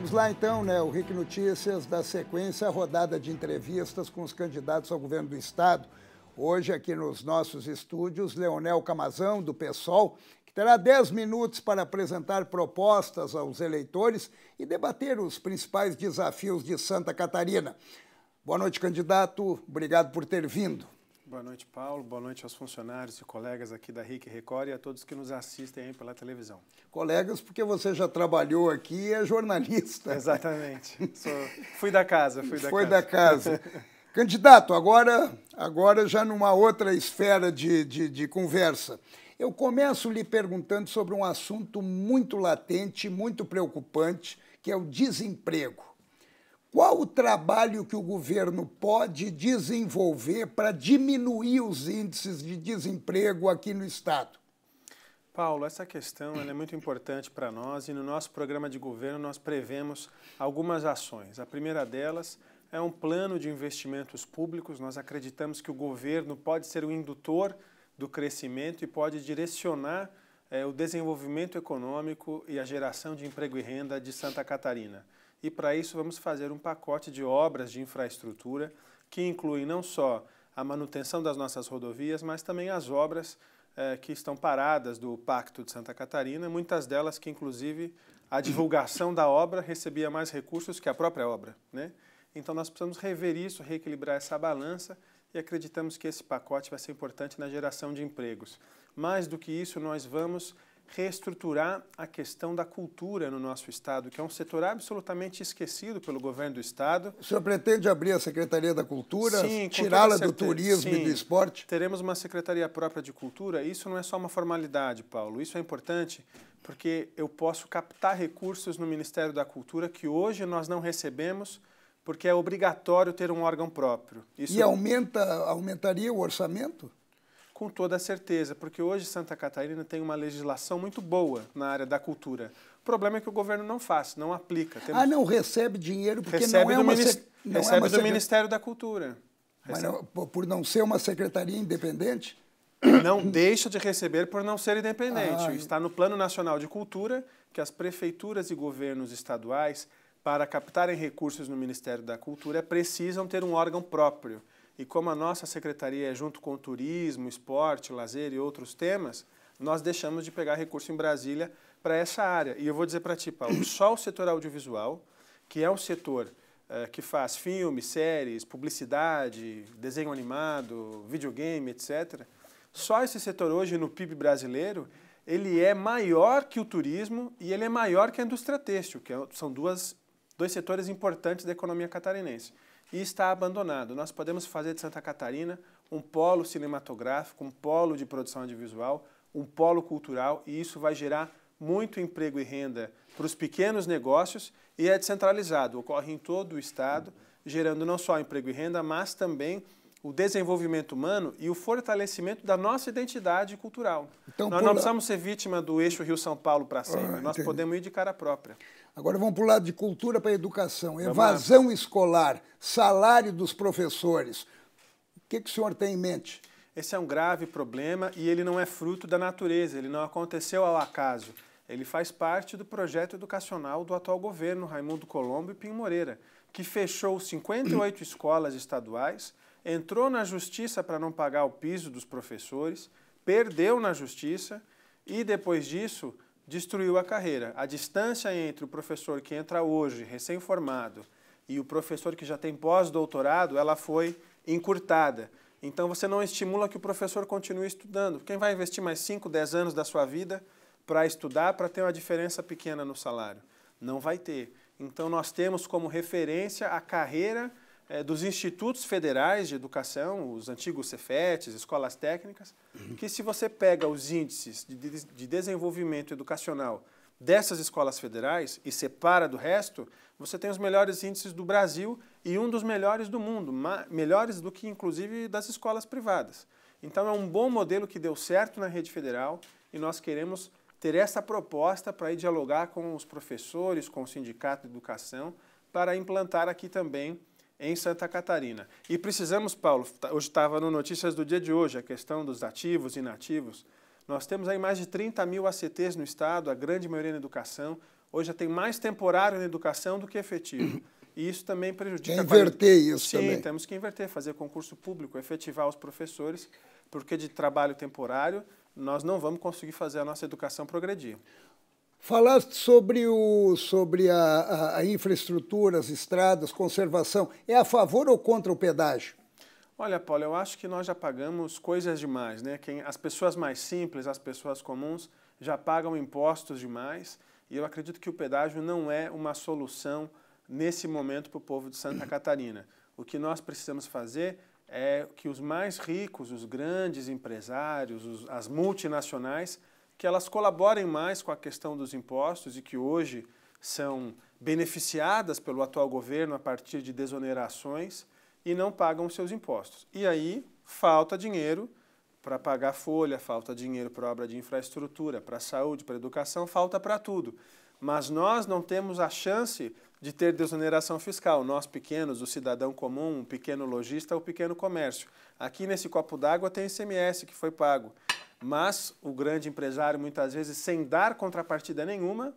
Vamos lá então, né? O RIC Notícias dá sequência à rodada de entrevistas com os candidatos ao governo do Estado. Hoje, aqui nos nossos estúdios, Leonel Camazão, do PSOL, que terá 10 minutos para apresentar propostas aos eleitores e debater os principais desafios de Santa Catarina. Boa noite, candidato. Obrigado por ter vindo. Boa noite, Paulo. Boa noite aos funcionários e colegas aqui da RIC Record e a todos que nos assistem aí pela televisão. Colegas, porque você já trabalhou aqui e é jornalista. Exatamente. Fui da casa. Foi da casa. Candidato, agora já numa outra esfera de conversa. Eu começo lhe perguntando sobre um assunto muito latente, muito preocupante, que é o desemprego. Qual o trabalho que o governo pode desenvolver para diminuir os índices de desemprego aqui no Estado? Paulo, essa questão é muito importante para nós e no nosso programa de governo nós prevemos algumas ações. A primeira delas é um plano de investimentos públicos. Nós acreditamos que o governo pode ser o indutor do crescimento e pode direcionar o desenvolvimento econômico e a geração de emprego e renda de Santa Catarina. E para isso vamos fazer um pacote de obras de infraestrutura que inclui não só a manutenção das nossas rodovias, mas também as obras que estão paradas do Pacto de Santa Catarina, muitas delas que inclusive a divulgação da obra recebia mais recursos que a própria obra, né? Então nós precisamos rever isso, reequilibrar essa balança e acreditamos que esse pacote vai ser importante na geração de empregos. Mais do que isso, nós vamos reestruturar a questão da cultura no nosso Estado, que é um setor absolutamente esquecido pelo governo do Estado. O senhor pretende abrir a Secretaria da Cultura, tirá-la do turismo e do esporte? Teremos uma Secretaria própria de Cultura. Isso não é só uma formalidade, Paulo. Isso é importante porque eu posso captar recursos no Ministério da Cultura que hoje nós não recebemos porque é obrigatório ter um órgão próprio. Isso... E aumentaria o orçamento? Com toda certeza, porque hoje Santa Catarina tem uma legislação muito boa na área da cultura. O problema é que o governo não faz, não aplica. Não recebe dinheiro porque recebe não é do Ministério da Cultura. Mas não, por não ser uma secretaria independente? Não deixa de receber por não ser independente. Está no Plano Nacional de Cultura que as prefeituras e governos estaduais, para captarem recursos no Ministério da Cultura, precisam ter um órgão próprio. E como a nossa secretaria é junto com o turismo, esporte, lazer e outros temas, nós deixamos de pegar recurso em Brasília para essa área. E eu vou dizer para ti, Paulo, só o setor audiovisual, que é um setor que faz filmes, séries, publicidade, desenho animado, videogame, etc., só esse setor hoje no PIB brasileiro, ele é maior que o turismo e ele é maior que a indústria têxtil, que são dois setores importantes da economia catarinense. E está abandonado. Nós podemos fazer de Santa Catarina um polo cinematográfico, um polo de produção audiovisual, um polo cultural, e isso vai gerar muito emprego e renda para os pequenos negócios e é descentralizado, ocorre em todo o Estado, gerando não só emprego e renda, mas também o desenvolvimento humano e o fortalecimento da nossa identidade cultural. Então, nós não precisamos ser vítima do eixo Rio-São Paulo para sempre, nós podemos ir de cara própria. Agora vamos para o lado de cultura para a educação. Evasão escolar, salário dos professores. O que o senhor tem em mente? Esse é um grave problema e ele não é fruto da natureza, ele não aconteceu ao acaso. Ele faz parte do projeto educacional do atual governo, Raimundo Colombo e Pinho Moreira, que fechou 58 escolas estaduais, entrou na justiça para não pagar o piso dos professores, perdeu na justiça e depois disso destruiu a carreira. A distância entre o professor que entra hoje, recém-formado, e o professor que já tem pós-doutorado, ela foi encurtada. Então, você não estimula que o professor continue estudando. Quem vai investir mais 5, 10 anos da sua vida para estudar, para ter uma diferença pequena no salário? Não vai ter. Então, nós temos como referência a carreira dos institutos federais de educação, os antigos Cefetes, escolas técnicas, que se você pega os índices de desenvolvimento educacional dessas escolas federais e separa do resto, você tem os melhores índices do Brasil e um dos melhores do mundo, melhores do que inclusive das escolas privadas. Então é um bom modelo que deu certo na rede federal e nós queremos ter essa proposta para ir dialogar com os professores, com o Sindicato de Educação, para implantar aqui também em Santa Catarina. E precisamos, Paulo, hoje estava no Notícias do dia de hoje, a questão dos ativos e inativos. Nós temos aí mais de 30 mil ACTs no estado, a grande maioria na educação. Hoje já tem mais temporário na educação do que efetivo. E isso também prejudica a qualidade. Inverter isso também. Sim, temos que inverter, fazer concurso público, efetivar os professores, porque de trabalho temporário nós não vamos conseguir fazer a nossa educação progredir. Falaste sobre a infraestrutura, as estradas, conservação. É a favor ou contra o pedágio? Olha, Paulo, eu acho que nós já pagamos coisas demais, né? As pessoas mais simples, as pessoas comuns, já pagam impostos demais, e eu acredito que o pedágio não é uma solução nesse momento para o povo de Santa Catarina. O que nós precisamos fazer é que os mais ricos, os grandes empresários, as multinacionais, que elas colaborem mais com a questão dos impostos e que hoje são beneficiadas pelo atual governo a partir de desonerações e não pagam os seus impostos. E aí falta dinheiro para pagar folha, falta dinheiro para obra de infraestrutura, para saúde, para educação, falta para tudo. Mas nós não temos a chance de ter desoneração fiscal. Nós pequenos, o cidadão comum, o pequeno lojista, o pequeno comércio. Aqui nesse copo d'água tem ICMS que foi pago. Mas o grande empresário, muitas vezes, sem dar contrapartida nenhuma,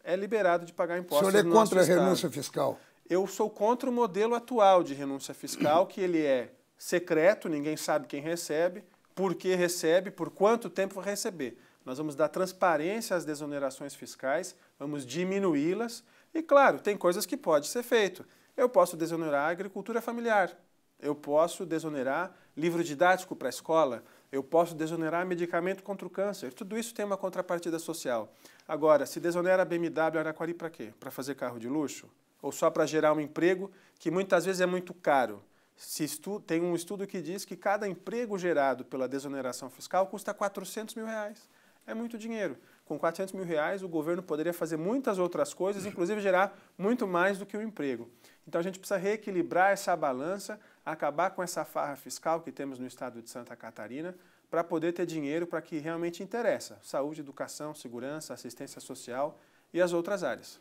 é liberado de pagar impostos. O senhor é contra a renúncia fiscal? Eu sou contra o modelo atual de renúncia fiscal, que ele é secreto, ninguém sabe quem recebe, por que recebe, por quanto tempo vai receber. Nós vamos dar transparência às desonerações fiscais, vamos diminuí-las e, claro, tem coisas que pode ser feito. Eu posso desonerar a agricultura familiar, eu posso desonerar livro didático para a escola, eu posso desonerar medicamento contra o câncer. Tudo isso tem uma contrapartida social. Agora, se desonera a BMW Araquari para quê? Para fazer carro de luxo? Ou só para gerar um emprego que muitas vezes é muito caro? Tem um estudo que diz que cada emprego gerado pela desoneração fiscal custa R$400 mil. É muito dinheiro. Com R$400 mil, o governo poderia fazer muitas outras coisas, inclusive gerar muito mais do que o emprego. Então a gente precisa reequilibrar essa balança, acabar com essa farra fiscal que temos no estado de Santa Catarina, para poder ter dinheiro para que realmente interessa. Saúde, educação, segurança, assistência social e as outras áreas.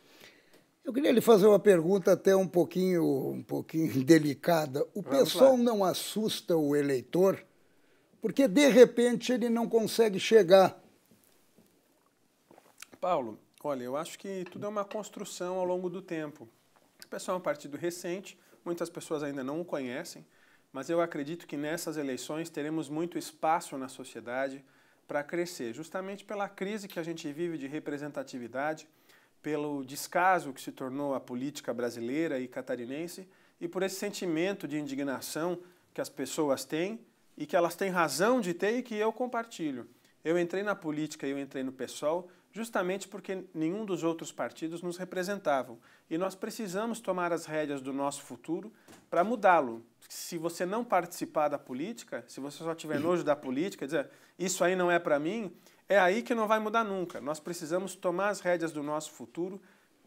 Eu queria lhe fazer uma pergunta até um pouquinho delicada. O pessoal não assusta o eleitor? Porque, de repente, ele não consegue chegar. Paulo, olha, eu acho que tudo é uma construção ao longo do tempo. O pessoal é um partido recente, muitas pessoas ainda não o conhecem, mas eu acredito que nessas eleições teremos muito espaço na sociedade para crescer, justamente pela crise que a gente vive de representatividade, pelo descaso que se tornou a política brasileira e catarinense e por esse sentimento de indignação que as pessoas têm e que elas têm razão de ter e que eu compartilho. Eu entrei na política e eu entrei no PSOL justamente porque nenhum dos outros partidos nos representavam. E nós precisamos tomar as rédeas do nosso futuro para mudá-lo. Se você não participar da política, se você só tiver nojo da política, dizer isso aí não é para mim, é aí que não vai mudar nunca. Nós precisamos tomar as rédeas do nosso futuro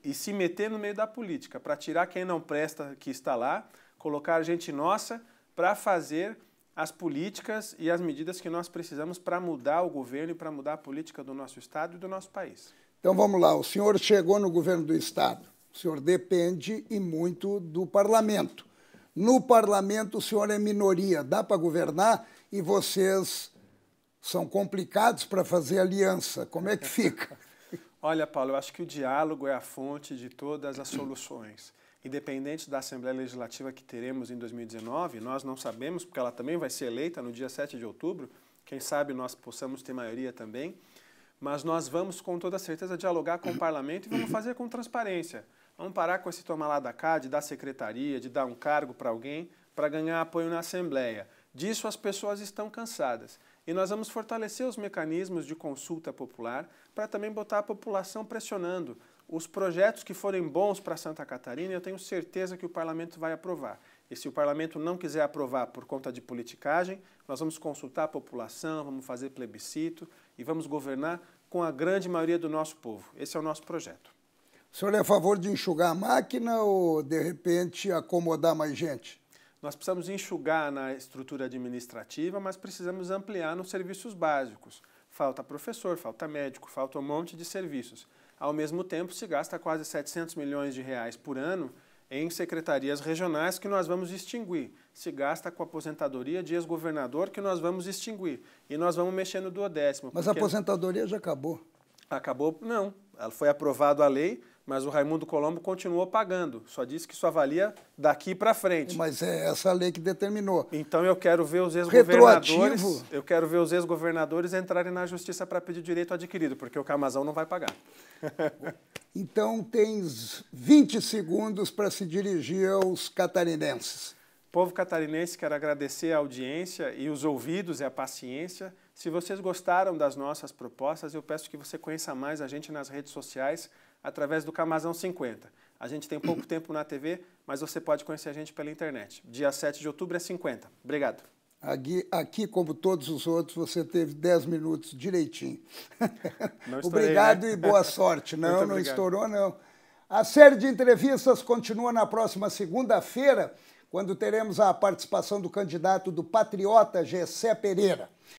e se meter no meio da política para tirar quem não presta que está lá, colocar gente nossa para fazer as políticas e as medidas que nós precisamos para mudar o governo e para mudar a política do nosso estado e do nosso país. Então vamos lá, o senhor chegou no governo do estado, o senhor depende e muito do parlamento. No parlamento o senhor é minoria, dá para governar e vocês são complicados para fazer aliança. Como é que fica? Olha, Paulo, eu acho que o diálogo é a fonte de todas as soluções. Independente da Assembleia Legislativa que teremos em 2019, nós não sabemos, porque ela também vai ser eleita no dia 7 de outubro, quem sabe nós possamos ter maioria também, mas nós vamos com toda certeza dialogar com o parlamento e vamos fazer com transparência. Vamos parar com esse tomar lá da cá, de dar secretaria, de dar um cargo para alguém, para ganhar apoio na Assembleia. Disso as pessoas estão cansadas. E nós vamos fortalecer os mecanismos de consulta popular para também botar a população pressionando. Os projetos que forem bons para Santa Catarina, eu tenho certeza que o parlamento vai aprovar. E se o parlamento não quiser aprovar por conta de politicagem, nós vamos consultar a população, vamos fazer plebiscito e vamos governar com a grande maioria do nosso povo. Esse é o nosso projeto. O senhor é a favor de enxugar a máquina ou, de repente, acomodar mais gente? Nós precisamos enxugar na estrutura administrativa, mas precisamos ampliar nos serviços básicos. Falta professor, falta médico, falta um monte de serviços. Ao mesmo tempo, se gasta quase 700 milhões de reais por ano em secretarias regionais que nós vamos extinguir. Se gasta com a aposentadoria de ex-governador que nós vamos extinguir. E nós vamos mexer no 10º. Mas a aposentadoria já acabou. Acabou? Não. Ela foi aprovada a lei, mas o Raimundo Colombo continuou pagando, só disse que só valia daqui para frente. Mas é essa lei que determinou. Então eu quero ver os ex-governadores entrarem na justiça para pedir direito adquirido, porque o Camazão não vai pagar. Então tens 20 segundos para se dirigir aos catarinenses. Povo catarinense, quero agradecer a audiência e os ouvidos e a paciência. Se vocês gostaram das nossas propostas, eu peço que você conheça mais a gente nas redes sociais através do Camazão 50. A gente tem pouco tempo na TV, mas você pode conhecer a gente pela internet. Dia 7 de outubro é 50. Obrigado. Aqui, como todos os outros, você teve 10 minutos direitinho. Não estourei, obrigado, né? E boa sorte. Não, não estourou, não. A série de entrevistas continua na próxima segunda-feira, quando teremos a participação do candidato do Patriota, Gessé Pereira.